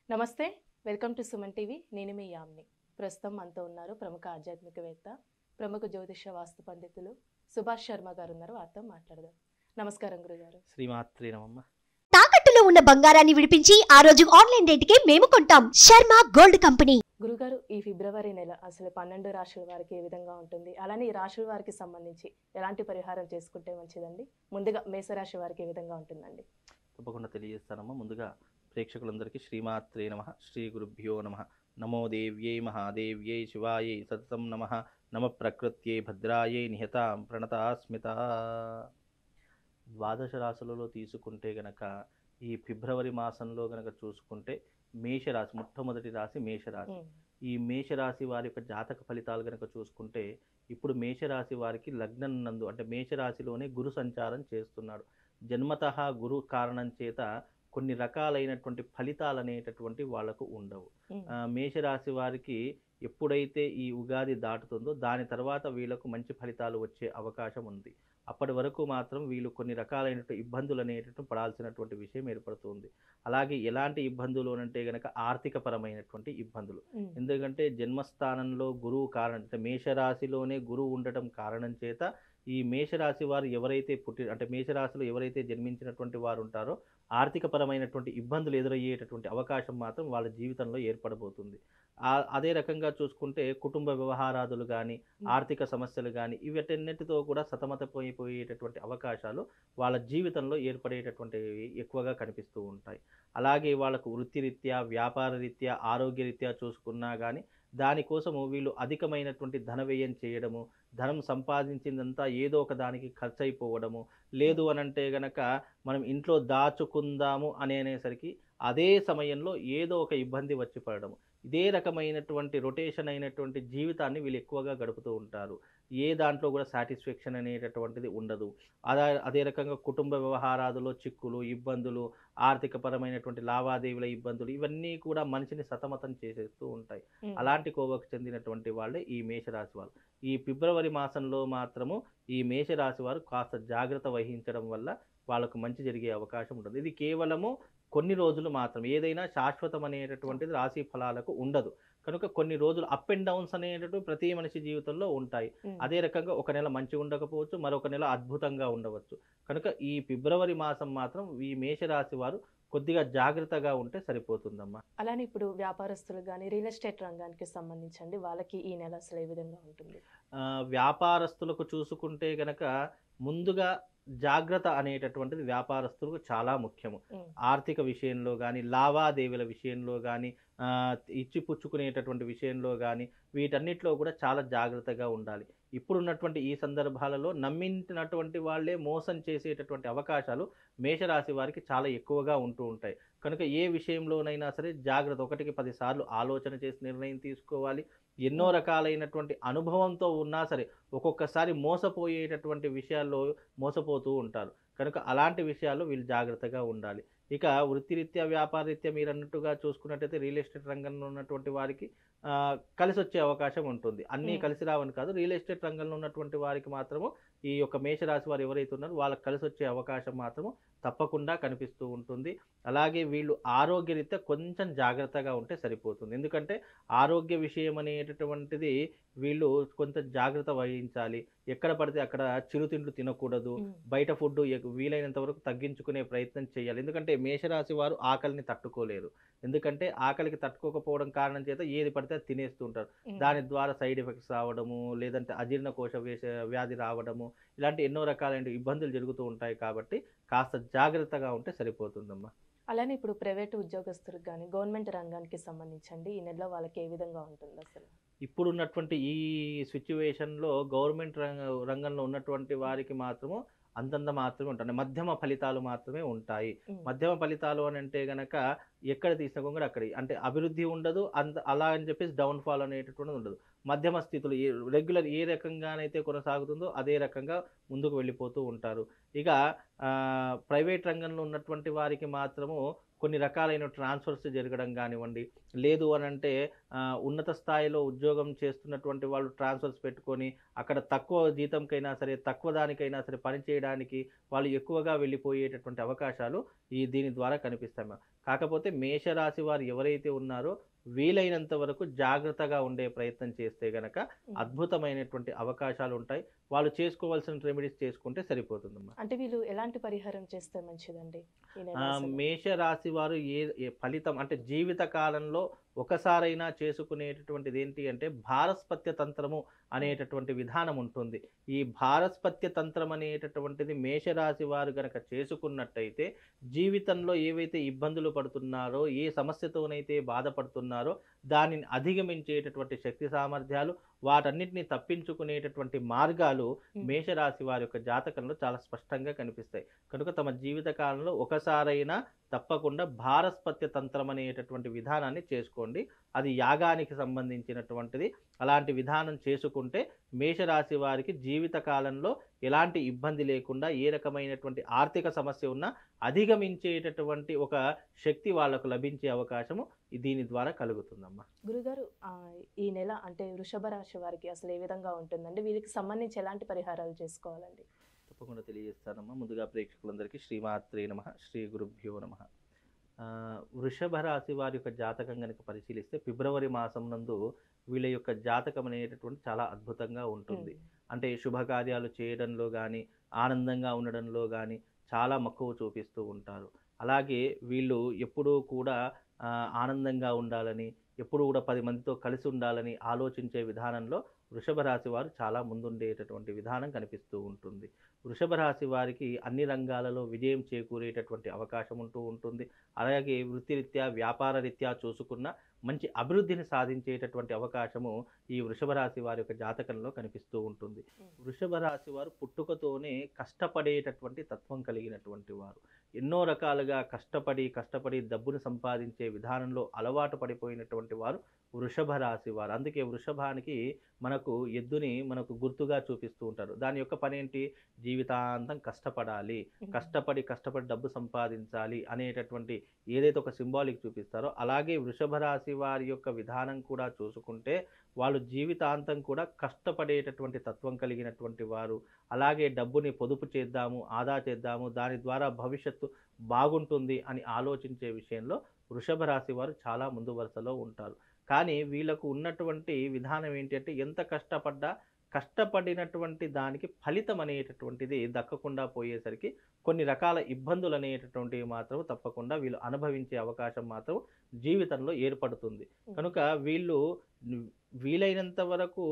నమస్తే, welcome to Suman TV. నేను మీ యామ్ని. ప్రస్తుతం మనతో ఉన్నారు ప్రముఖ ఆధ్యాత్మికవేత్త, ప్రముఖ జ్యోతిష వాస్తు పండితులు సుభాష్ శర్మ గారు ఉన్నారు. వారితో మాట్లాడదాం. నమస్కారం గురుగారు. శ్రీమాత్రే నమః. తాకట్టులో ఉన్న బంగారాన్ని విడిపించి ఆ రోజు ఆన్లైన్ రేటుకే మేము కొంటాం. Sharma gold company. గురుగారు, ఈ ఫిబ్రవరి నెల అసలు 12 రాశుల వారికి ఏ విధంగా ఉంటుంది, అలానే ఈ రాశుల వారికి సంబంధించి ఎలాంటి పరిహారం చేసుకుంటే మంచిదండి? ముందుగా మేషరాశి వారికి ఏ విధంగా ఉంటుందండి? తప్పకుండా తెలియజేస్తానమ్మా. ముందుగా ప్రేక్షకులందరికీ శ్రీమాత్రే నమః, శ్రీ గురుభ్యో నమః. నమో దేవ్యై మహాదేవ్యై శివాయై సతతం నమః. నమ ప్రకృత్యై భద్రాయై నిహతాం ప్రణతాస్మిత. ద్వాదశ రాశులలో తీసుకుంటే గనక ఈ ఫిబ్రవరి మాసంలో గనక చూసుకుంటే మేషరాశి మొట్టమొదటి రాశి మేషరాశి. ఈ మేషరాశి వారి యొక్క జాతక ఫలితాలు గనక చూసుకుంటే ఇప్పుడు మేషరాశి వారికి లగ్నం నందు అంటే మేషరాశిలోనే గురు సంచారం చేస్తున్నాడు. జన్మతః గురు కారణం చేత కొన్ని రకాలైనటువంటి ఫలితాలు అనేటటువంటి వాళ్లకు ఉండవు. మేషరాశి వారికి ఎప్పుడైతే ఈ ఉగాది దాటుతుందో దాని తర్వాత వీళ్ళకు మంచి ఫలితాలు వచ్చే అవకాశం ఉంది. అప్పటి వరకు మాత్రం వీళ్ళు కొన్ని రకాలైనటువంటి ఇబ్బందులు అనేటటువంటి పడాల్సినటువంటి విషయం ఏర్పడుతుంది. అలాగే ఎలాంటి ఇబ్బందులు అంటే గనక ఆర్థిక పరమైనటువంటి ఇబ్బందులు. ఎందుకంటే జన్మస్థానంలో గురువు కారణం అంటే మేషరాశిలోనే గురువు ఉండటం కారణం చేత ఈ మేషరాశి వారు ఎవరైతే అంటే మేషరాశిలో ఎవరైతే జన్మించినటువంటి వారు ఉంటారో ఆర్థిక పరమైనటువంటి ఇబ్బందులు ఎదురయ్యేటటువంటి అవకాశం మాత్రం వాళ్ళ జీవితంలో ఏర్పడబోతుంది. అదే రకంగా చూసుకుంటే కుటుంబ వ్యవహారాదులు కానీ ఆర్థిక సమస్యలు కానీ వీటన్నిటితో కూడా సతమతమైపోయేటటువంటి అవకాశాలు వాళ్ళ జీవితంలో ఏర్పడేటటువంటివి ఎక్కువగా కనిపిస్తూ ఉంటాయి. అలాగే వాళ్ళకు వృత్తిరీత్యా వ్యాపార రీత్యా ఆరోగ్య రీత్యా చూసుకున్నా కానీ దానికోసము వీళ్ళు అధికమైనటువంటి ధన వ్యయం చేయడము, ధనం సంపాదించిందంతా ఏదో ఒక దానికి ఖర్చు అయిపోవడము, లేదు అనంటే గనక మనం ఇంట్లో దాచుకుందాము అనేసరికి అదే సమయంలో ఏదో ఒక ఇబ్బంది వచ్చి పడడము, ఇదే రకమైనటువంటి రొటేషన్ అయినటువంటి జీవితాన్ని వీళ్ళు ఎక్కువగా గడుపుతూ ఉంటారు. ఏ దాంట్లో కూడా సాటిస్ఫాక్షన్ అనేటటువంటిది ఉండదు. అదే రకంగా కుటుంబ వ్యవహారాదులో చిక్కులు, ఇబ్బందులు, ఆర్థిక పరమైనటువంటి లావాదేవీల ఇబ్బందులు ఇవన్నీ కూడా మనిషిని సతమతం చేసేస్తూ ఉంటాయి. అలాంటి కోవకు చెందినటువంటి వాళ్ళే ఈ మేషరాశి వాళ్ళు. ఈ ఫిబ్రవరి మాసంలో మాత్రము ఈ మేషరాశి వారు కాస్త జాగ్రత్త వహించడం వల్ల వాళ్ళకు మంచి జరిగే అవకాశం ఉంటుంది. ఇది కేవలము కొన్ని రోజులు మాత్రం, ఏదైనా శాశ్వతం అనేటటువంటిది రాశి ఫలాలకు ఉండదు. కనుక కొన్ని రోజులు అప్ అండ్ డౌన్స్ అనేటటువంటి ప్రతి మనిషి జీవితంలో ఉంటాయి. అదే రకంగా ఒక నెల మంచిగా ఉండకపోవచ్చు, మరొక నెల అద్భుతంగా ఉండవచ్చు. కనుక ఈ ఫిబ్రవరి మాసం మాత్రం ఈ మేషరాశి వారు కొద్దిగా జాగ్రత్తగా ఉంటే సరిపోతుందమ్మా. అలానే ఇప్పుడు వ్యాపారస్తులు కానీ రియల్ ఎస్టేట్ రంగానికి సంబంధించండి, వాళ్ళకి ఈ నెల అసలు ఏ విధంగా ఉంటుంది? వ్యాపారస్తులకు చూసుకుంటే గనక ముందుగా జాగ్రత్త అనేటటువంటిది వ్యాపారస్తులకు చాలా ముఖ్యము. ఆర్థిక విషయంలో కానీ లావాదేవీల విషయంలో కానీ ఇచ్చిపుచ్చుకునేటటువంటి విషయంలో కానీ వీటన్నిటిలో కూడా చాలా జాగ్రత్తగా ఉండాలి. ఇప్పుడున్నటువంటి ఈ సందర్భాలలో నమ్మినటువంటి వాళ్ళే మోసం చేసేటటువంటి అవకాశాలు మేషరాశి వారికి చాలా ఎక్కువగా ఉంటూ ఉంటాయి. కనుక ఏ విషయంలోనైనా సరే జాగ్రత్త, 1కి 10 సార్లు ఆలోచన చేసి నిర్ణయం తీసుకోవాలి. ఎన్నో రకాలైనటువంటి అనుభవంతో ఉన్నా సరే ఒక్కొక్కసారి మోసపోయేటటువంటి విషయాల్లో మోసపోతూ ఉంటారు. కనుక అలాంటి విషయాల్లో వీళ్ళు జాగ్రత్తగా ఉండాలి. ఇక వృత్తిరీత్యా వ్యాపార రీత్యా మీరు అన్నట్టుగా చూసుకున్నట్టయితే రియల్ ఎస్టేట్ రంగంలో ఉన్నటువంటి వారికి కలిసి వచ్చే అవకాశం ఉంటుంది. అన్నీ కలిసి రావని కాదు, రియల్ ఎస్టేట్ రంగంలో ఉన్నటువంటి వారికి మాత్రము ఈ యొక్క మేషరాశి వారు ఎవరైతే ఉన్నారో వాళ్ళకి కలిసి వచ్చే అవకాశం మాత్రము తప్పకుండా కనిపిస్తూ ఉంటుంది. అలాగే వీళ్ళు ఆరోగ్య రీత్యా కొంచెం జాగ్రత్తగా ఉంటే సరిపోతుంది. ఎందుకంటే ఆరోగ్య విషయం అనేటటువంటిది వీళ్ళు కొంత జాగ్రత్త వహించాలి. ఎక్కడ పడితే అక్కడ చిరుతిండ్లు తినకూడదు. బయట ఫుడ్ వీలైనంత వరకు తగ్గించుకునే ప్రయత్నం చేయాలి. ఎందుకంటే మేషరాశి వారు ఆకలిని తట్టుకోలేరు. ఎందుకంటే ఆకలికి తట్టుకోకపోవడం కారణం చేత ఏది పడితే అది తినేస్తూ ఉంటారు. దాని ద్వారా సైడ్ ఎఫెక్ట్స్ రావడము, లేదంటే అజీర్ణకోశ వ్యాధి రావడము, ఇలాంటి ఎన్నో రకాలైన ఇబ్బందులు జరుగుతూ ఉంటాయి. కాబట్టి కాస్త జాగ్రత్తగా ఉంటే సరిపోతుందమ్మా. అలానే ఇప్పుడు ప్రైవేట్ ఉద్యోగస్తులకు కానీ గవర్నమెంట్ రంగానికి సంబంధించండి ఈ నెలలో వాళ్ళకి ఏ విధంగా ఉంటుంది అసలు? ఇప్పుడున్నటువంటి ఈ సిచ్యువేషన్లో గవర్నమెంట్ రంగంలో ఉన్నటువంటి వారికి మాత్రము అంతంత మాత్రమే ఉంటాయి, మధ్యమ ఫలితాలు మాత్రమే ఉంటాయి. మధ్యమ ఫలితాలు అని అంటే గనక ఎక్కడ తీసినా కూడా అక్కడ అంటే అభివృద్ధి ఉండదు, అలా అని చెప్పేసి డౌన్ఫాల్ అనేటటువంటిది ఉండదు. మధ్యమ స్థితులు రెగ్యులర్ ఏ రకంగానైతే కొనసాగుతుందో అదే రకంగా ముందుకు వెళ్ళిపోతూ ఉంటారు. ఇక ప్రైవేట్ రంగంలో ఉన్నటువంటి వారికి మాత్రము కొన్ని రకాలైన ట్రాన్స్ఫర్స్ జరగడం కానివ్వండి, లేదు అని అంటే ఉన్నత స్థాయిలో ఉద్యోగం చేస్తున్నటువంటి వాళ్ళు ట్రాన్స్ఫర్స్ పెట్టుకొని అక్కడ తక్కువ జీతంకైనా సరే తక్కువ దానికైనా సరే పనిచేయడానికి వాళ్ళు ఎక్కువగా వెళ్ళిపోయేటటువంటి అవకాశాలు దీని ద్వారా కనిపిస్తాయి. కాకపోతే కాకపోతే మేషరాశి వారు ఎవరైతే ఉన్నారో వీలైనంత వరకు జాగ్రత్తగా ఉండే ప్రయత్నం చేస్తే గనక అద్భుతమైనటువంటి అవకాశాలు ఉంటాయి. వాళ్ళు చేసుకోవాల్సిన రెమెడీస్ చేసుకుంటే సరిపోతుందమ్మా. అంటే వీళ్ళు ఎలాంటి పరిహారం చేస్తే మంచిదండి ఈ నెల అసలు? మేషరాశి వారు ఏ ఫలితం అంటే జీవిత కాలంలో ఒకసారైనా చేసుకునేటటువంటిది ఏంటి అంటే భారస్పత్య తంత్రము అనేటటువంటి విధానం ఉంటుంది. ఈ భారస్పత్య తంత్రం అనేటటువంటిది మేషరాశి వారు గనక చేసుకున్నట్టయితే జీవితంలో ఏవైతే ఇబ్బందులు పడుతున్నారో, ఏ సమస్యతోనైతే బాధపడుతున్నారో దానిని అధిగమించేటటువంటి శక్తి సామర్థ్యాలు, వాటన్నిటిని తప్పించుకునేటటువంటి మార్గాలు మేషరాశి వారి యొక్క జాతకంలో చాలా స్పష్టంగా కనిపిస్తాయి. కనుక తమ జీవిత కాలంలో ఒకసారైనా తప్పకుండా భారస్పత్య తంత్రం అనేటటువంటి విధానాన్ని చేసుకోండి. అది యాగానికి సంబంధించినటువంటిది. అలాంటి విధానం చేసుకుంటే మేషరాశి వారికి జీవిత కాలంలో ఎలాంటి ఇబ్బంది లేకుండా, ఏ రకమైనటువంటి ఆర్థిక సమస్య ఉన్నా అధిగమించేటటువంటి ఒక శక్తి వాళ్లకు లభించే అవకాశము దీని ద్వారా కలుగుతుందమ్మా. గురుగారు, ఈ నెల అంటే వృషభ రాశి వారికి అసలు ఏ విధంగా ఉంటుందండి? వీరికి సంబంధించి ఎలాంటి పరిహారాలు చేసుకోవాలండి? తప్పకుండా తెలియజేస్తానమ్మా. ముందుగా ప్రేక్షకులందరికీ శ్రీమాత్రే నమః, శ్రీ గురుభ్యో నమః. వృషభ రాశి వారి యొక్క జాతకం కనుక పరిశీలిస్తే ఫిబ్రవరి మాసం నందు వీళ్ళ యొక్క జాతకం అనేటటువంటి చాలా అద్భుతంగా ఉంటుంది. అంటే శుభకార్యాలు చేయడంలో కానీ, ఆనందంగా ఉండడంలో కానీ చాలా మక్కువ చూపిస్తూ ఉంటారు. అలాగే వీళ్ళు ఎప్పుడూ కూడా ఆనందంగా ఉండాలని, ఎప్పుడు కూడా 10 మందితో కలిసి ఉండాలని ఆలోచించే విధానంలో వృషభ రాశి వారు చాలా ముందుండేటటువంటి విధానం కనిపిస్తూ ఉంటుంది. వృషభ రాశి వారికి అన్ని రంగాలలో విజయం చేకూరేటటువంటి అవకాశం ఉంటూ ఉంటుంది. అలాగే వృత్తిరీత్యా, వ్యాపార రీత్యా చూసుకున్న మంచి అభివృద్ధిని సాధించేటటువంటి అవకాశము ఈ వృషభ రాశి వారి యొక్క జాతకంలో కనిపిస్తూ ఉంటుంది. వృషభ రాశి వారు పుట్టుకతోనే కష్టపడేటటువంటి తత్వం కలిగినటువంటి వారు. ఎన్నో రకాలుగా కష్టపడి డబ్బును సంపాదించే విధానంలో అలవాటు పడిపోయినటువంటి వారు వృషభ రాశి వారు. అందుకే వృషభానికి మనకు ఎద్దుని మనకు గుర్తుగా చూపిస్తూ ఉంటారు. దాని యొక్క పని ఏంటి? జీవితాంతం కష్టపడాలి, కష్టపడి డబ్బు సంపాదించాలి అనేటటువంటి ఏదైతే ఒక సింబాలిక్ చూపిస్తారో, అలాగే వృషభ రాశి వారి యొక్క విధానం కూడా చూసుకుంటే వాళ్ళు జీవితాంతం కూడా కష్టపడేటటువంటి తత్వం కలిగినటువంటి వారు. అలాగే డబ్బుని పొదుపు చేద్దాము, ఆదా చేద్దాము, దాని ద్వారా భవిష్యత్తు బాగుంటుంది అని ఆలోచించే విషయంలో వృషభ రాశి వారు చాలా ముందు వరుసలో ఉంటారు. కానీ వీళ్ళకు ఉన్నటువంటి విధానం ఏంటంటే ఎంత కష్టపడినటువంటి దానికి ఫలితం అనేటటువంటిది దక్కకుండా పోయేసరికి కొన్ని రకాల ఇబ్బందులు అనేటటువంటివి మాత్రం తప్పకుండా వీళ్ళు అనుభవించే అవకాశం మాత్రం జీవితంలో ఏర్పడుతుంది. కనుక వీళ్ళు వీలైనంత వరకు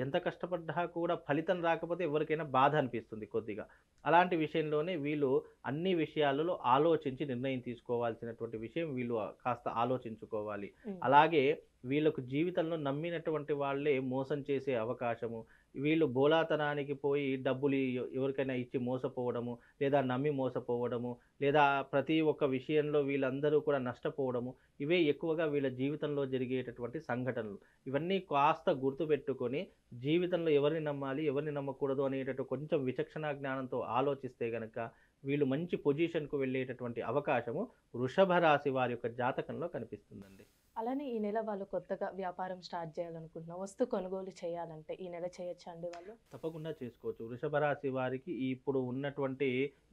ఎంత కష్టపడ్డా కూడా ఫలితం రాకపోతే ఎవరికైనా బాధ అనిపిస్తుంది కొద్దిగా. అలాంటి విషయంలోనే వీళ్ళు అన్ని విషయాలలో ఆలోచించి నిర్ణయం తీసుకోవాల్సినటువంటి విషయం వీళ్ళు కాస్త ఆలోచించుకోవాలి. అలాగే వీళ్ళకు జీవితంలో నమ్మినటువంటి వాళ్ళే మోసం చేసే అవకాశము, వీళ్ళు బోలాతనానికి పోయి డబ్బులు ఎవరికైనా ఇచ్చి మోసపోవడము, లేదా నమ్మి మోసపోవడము, లేదా ప్రతి ఒక్క విషయంలో వీళ్ళందరూ కూడా నష్టపోవడము, ఇవే ఎక్కువగా వీళ్ళ జీవితంలో జరిగేటటువంటి సంఘటనలు. ఇవన్నీ కాస్త గుర్తుపెట్టుకొని జీవితంలో ఎవరిని నమ్మాలి, ఎవరిని నమ్మకూడదు అనేటటువంటి కొంచెం విచక్షణ జ్ఞానంతో ఆలోచిస్తే గనక వీళ్ళు మంచి పొజిషన్కు వెళ్ళేటటువంటి అవకాశము వృషభ రాశి వారి యొక్క జాతకంలో కనిపిస్తుందండి. అలానే ఈ నెల వాళ్ళు కొత్తగా వ్యాపారం స్టార్ట్ చేయాలనుకుంటున్నా, వస్తు కొనుగోలు చేయాలంటే ఈ నెల చేయొచ్చా అండి వాళ్ళు? తప్పకుండా చేసుకోవచ్చు. వృషభ రాశి వారికి ఇప్పుడు ఉన్నటువంటి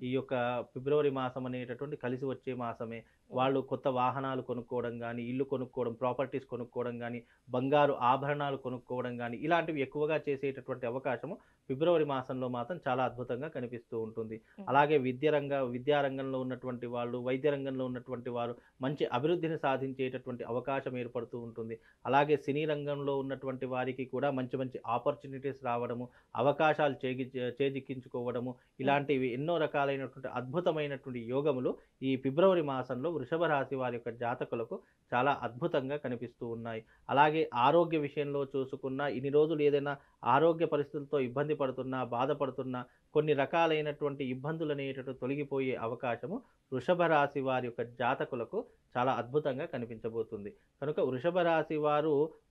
ఈ యొక్క ఫిబ్రవరి మాసం అనేటటువంటి కలిసి వచ్చే మాసమే. వాళ్ళు కొత్త వాహనాలు కొనుక్కోవడం కానీ, ఇల్లు కొనుక్కోవడం, ప్రాపర్టీస్ కొనుక్కోవడం కానీ, బంగారు ఆభరణాలు కొనుక్కోవడం కానీ ఇలాంటివి ఎక్కువగా చేసేటటువంటి అవకాశము ఫిబ్రవరి మాసంలో మాత్రం చాలా అద్భుతంగా కనిపిస్తూ ఉంటుంది. అలాగే విద్యారంగంలో ఉన్నటువంటి వాళ్ళు, వైద్య రంగంలో ఉన్నటువంటి వారు మంచి అభివృద్ధిని సాధించేటటువంటి అవకాశం ఏర్పడుతూ ఉంటుంది. అలాగే సినీ రంగంలో ఉన్నటువంటి వారికి కూడా మంచి ఆపర్చునిటీస్ రావడము, అవకాశాలు చేజిక్కించుకోవడము, ఇలాంటివి ఎన్నో రకాలైనటువంటి అద్భుతమైనటువంటి యోగములు ఈ ఫిబ్రవరి మాసంలో వృషభ రాశి వారి యొక్క జాతకులకు చాలా అద్భుతంగా కనిపిస్తూ ఉన్నాయి. అలాగే ఆరోగ్య విషయంలో చూసుకున్నా, ఇన్ని రోజులు ఏదైనా ఆరోగ్య పరిస్థితులతో ఇబ్బంది పడుతున్నా, బాధపడుతున్నా, కొన్ని రకాలైనటువంటి ఇబ్బందులు అనేటటువంటి తొలగిపోయే అవకాశము వృషభ రాశి వారి యొక్క జాతకులకు చాలా అద్భుతంగా కనిపించబోతుంది. కనుక వృషభ రాశి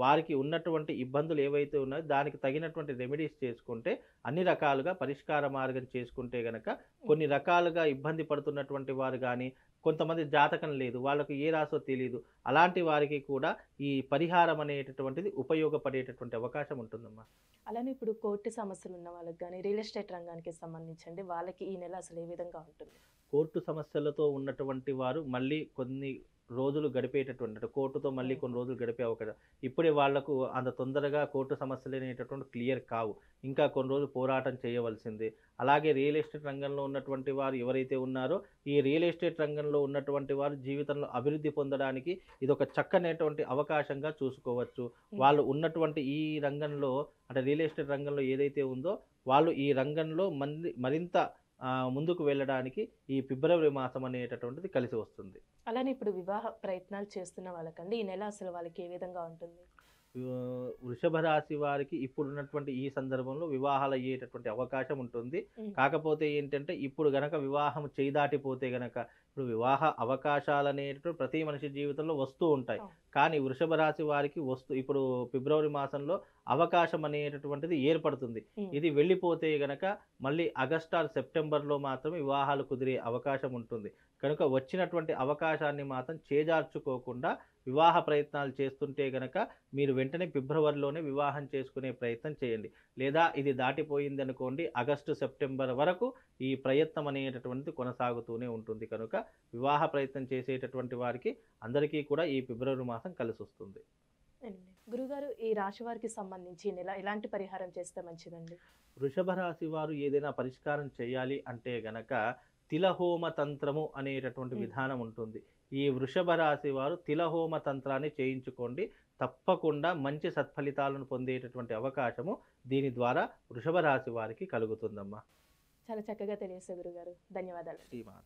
వారికి ఉన్నటువంటి ఇబ్బందులు ఏవైతే ఉన్నాయో దానికి తగినటువంటి రెమెడీస్ చేసుకుంటే, అన్ని రకాలుగా పరిష్కార మార్గం చేసుకుంటే గనక కొన్ని రకాలుగా ఇబ్బంది పడుతున్నటువంటి వారు కానీ, కొంతమంది జాతకం లేదు, వాళ్ళకు ఏ రాసో తెలియదు, అలాంటి వారికి కూడా ఈ పరిహారం అనేటటువంటిది ఉపయోగపడేటటువంటి అవకాశం ఉంటుందమ్మా. అలానే ఇప్పుడు కోర్టు సమస్యలు ఉన్న వాళ్ళకి కానీ, రియల్ ఎస్టేట్ రంగానికి సంబంధించండి, వాళ్ళకి ఈ నెల అసలు ఏ విధంగా ఉంటుంది? కోర్టు సమస్యలతో ఉన్నటువంటి వారు మళ్ళీ కొన్ని రోజులు గడిపేటటువంటి అంటే కోర్టుతో మళ్ళీ కొన్ని రోజులు గడిపే అవకాశం. ఇప్పుడే వాళ్లకు అంత తొందరగా కోర్టు సమస్యలు అనేటటువంటి క్లియర్ కావు. ఇంకా కొన్ని రోజులు పోరాటం చేయవలసిందే. అలాగే రియల్ ఎస్టేట్ రంగంలో ఉన్నటువంటి వారు ఎవరైతే ఉన్నారో ఈ రియల్ ఎస్టేట్ రంగంలో ఉన్నటువంటి వారు జీవితంలో అభివృద్ధి పొందడానికి ఇది ఒక చక్కనటువంటి అవకాశంగా చూసుకోవచ్చు. వాళ్ళు ఉన్నటువంటి ఈ రంగంలో అంటే రియల్ ఎస్టేట్ రంగంలో ఏదైతే ఉందో వాళ్ళు ఈ రంగంలో మరింత ముందుకు వెళ్ళడానికి ఈ ఫిబ్రవరి మాసం అనేటటువంటిది కలిసి వస్తుంది. అలానే ఇప్పుడు వివాహ ప్రయత్నాలు చేస్తున్న వాళ్ళకండి ఈ నెల అసలు వాళ్ళకి ఏ విధంగా ఉంటుంది? వృషభ రాశి వారికి ఇప్పుడున్నటువంటి ఈ సందర్భంలో వివాహాలు అయ్యేటటువంటి అవకాశం ఉంటుంది. కాకపోతే ఏంటంటే ఇప్పుడు గనక వివాహం చేయి దాటిపోతే గనక ఇప్పుడు వివాహ అవకాశాలు అనేటటువంటి ప్రతి మనిషి జీవితంలో వస్తూ ఉంటాయి. కానీ వృషభ రాశి వారికి ఇప్పుడు ఫిబ్రవరి మాసంలో అవకాశం అనేటటువంటిది ఏర్పడుతుంది. ఇది వెళ్ళిపోతే గనక మళ్ళీ ఆగస్టు ఆర్ సెప్టెంబర్లో మాత్రమే వివాహాలు కుదిరే అవకాశం ఉంటుంది. కనుక వచ్చినటువంటి అవకాశాన్ని మాత్రం చేజార్చుకోకుండా వివాహ ప్రయత్నాలు చేస్తుంటే గనక మీరు వెంటనే ఫిబ్రవరిలోనే వివాహం చేసుకునే ప్రయత్నం చేయండి. లేదా ఇది దాటిపోయింది అనుకోండి ఆగస్టు సెప్టెంబర్ వరకు ఈ ప్రయత్నం అనేటటువంటిది కొనసాగుతూనే ఉంటుంది. కనుక వివాహ ప్రయత్నం చేసేటటువంటి వారికి అందరికీ కూడా ఈ ఫిబ్రవరి మాసం కలిసి వస్తుంది. గురుగారు ఈ రాశి వారికి సంబంధించి నెల ఎలాంటి పరిహారం చేస్తే మంచిదండి? వృషభ రాశి వారు ఏదైనా పరిష్కారం చేయాలి అంటే గనక తిలహోమ తంత్రము అనేటటువంటి విధానం ఉంటుంది. ఈ వృషభ రాశి వారు తిలహోమ తంత్రాన్ని చేయించుకోండి. తప్పకుండా మంచి సత్ఫలితాలను పొందేటటువంటి అవకాశము దీని ద్వారా వృషభ రాశి వారికి కలుగుతుందమ్మా. చాలా చక్కగా తెలియజేశారు గురుగారు. ధన్యవాదాలు. శ్రీమాన్.